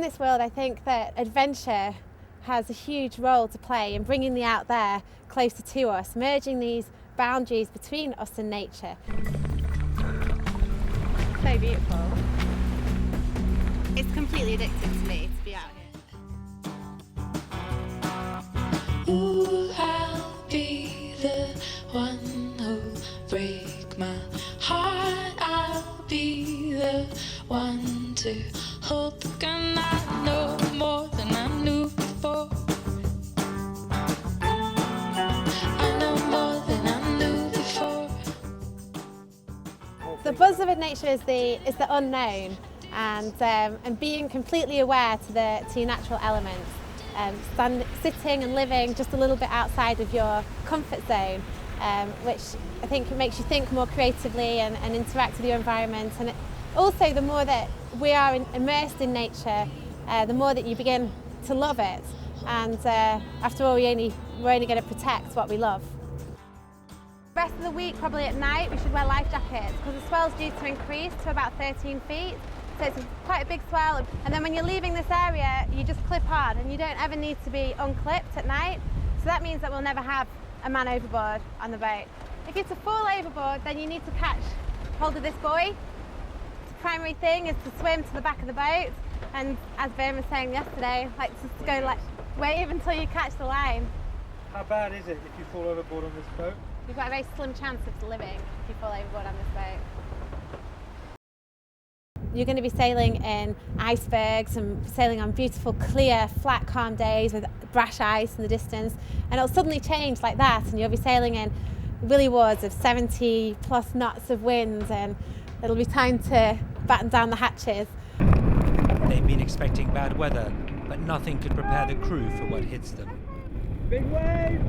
in this world, I think that adventure has a huge role to play in bringing the out there closer to us, merging these boundaries between us and nature. So beautiful. It's completely addictive to me to be out here. Ooh, I'll be the one who'll break my heart. I'll be the one to hold the gun. I know more than I knew before. I know more than I knew before. The buzz of nature is the unknown, and being completely aware to your natural elements. Sitting and living just a little bit outside of your comfort zone, which I think makes you think more creatively and interact with your environment. And also, the more that we are immersed in nature, the more that you begin to love it. And after all, we're only going to protect what we love. The rest of the week, probably at night, we should wear life jackets because the swell's due to increase to about 13 feet. So it's quite a big swell, and then when you're leaving this area, you just clip on, and you don't ever need to be unclipped at night. So that means that we'll never have a man overboard on the boat. If you're to fall overboard, then you need to catch hold of this buoy. The primary thing is to swim to the back of the boat, and as Ben was saying yesterday, just go wave until you catch the line. How bad is it if you fall overboard on this boat? You've got a very slim chance of living if you fall overboard on this boat. You're going to be sailing in icebergs and sailing on beautiful, clear, flat, calm days with brash ice in the distance, and it'll suddenly change like that, and you'll be sailing in willy wards of 70 plus knots of wind, and it'll be time to batten down the hatches. They've been expecting bad weather, but nothing could prepare the crew for what hits them. Big wave!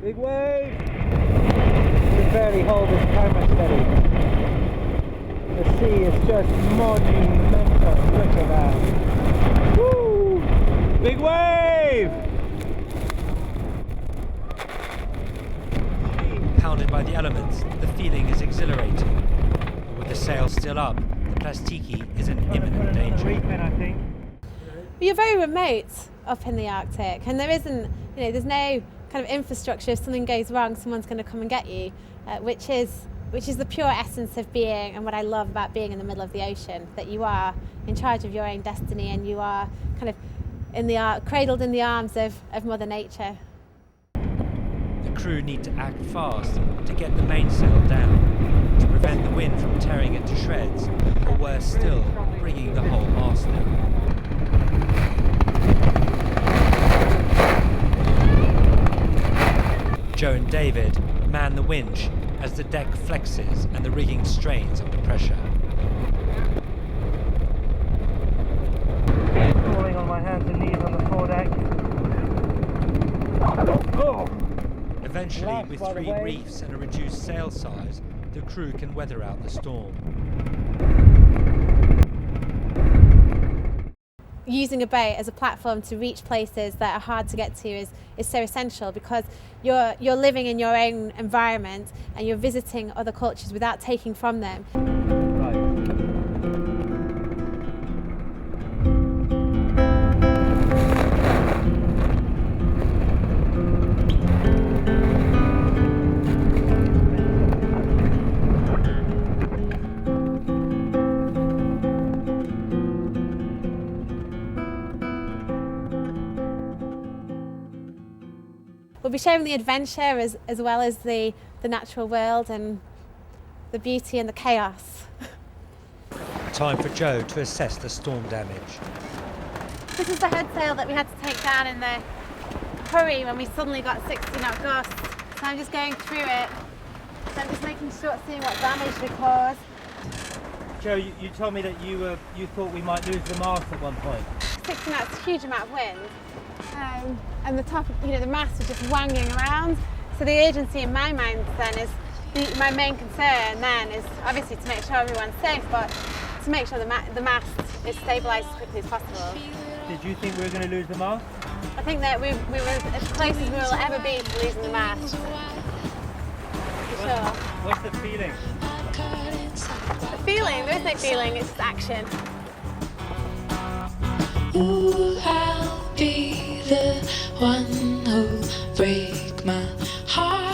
Big wave! You can barely hold this camera steady. The sea is just monumental. Look at that. Woo! Big wave! Pounded by the elements, the feeling is exhilarating. But with the sail still up, the Plastiki is in imminent danger. I think. You're very remote up in the Arctic, and there isn't, there's no kind of infrastructure. If something goes wrong, someone's going to come and get you, which is the pure essence of being, and what I love about being in the middle of the ocean, that you are in charge of your own destiny, and you are kind of cradled in the arms of Mother Nature. The crew need to act fast to get the mainsail down, to prevent the wind from tearing it to shreds, or worse still, bringing the whole mast down. Joe and David man the winch as the deck flexes and the rigging strains under pressure. Falling on my hands and knees on the foredeck. Oh. Eventually, with 3 reefs and a reduced sail size, the crew can weather out the storm. Using a boat as a platform to reach places that are hard to get to is so essential, because you're living in your own environment and you're visiting other cultures without taking from them. We'll be sharing the adventure as well as the natural world and the beauty and the chaos. Time for Joe to assess the storm damage. This is the head sail that we had to take down in the hurry when we suddenly got 60 knot gusts. So I'm just going through it. So I'm just making sure, seeing what damage we caused. Joe, you told me that you thought we might lose the mast at one point. 60 knots, a huge amount of wind. And the top, the mast was just wanging around. So the urgency in my mind then is, my main concern then is obviously to make sure everyone's safe, but to make sure the mast is stabilised as quickly as possible. Did you think we were going to lose the mast? I think that we were as close as we will ever be to losing the mast. For sure. What's the feeling? The feeling? There is no feeling, it's just action. Ooh, I'll be the one who'll break my heart.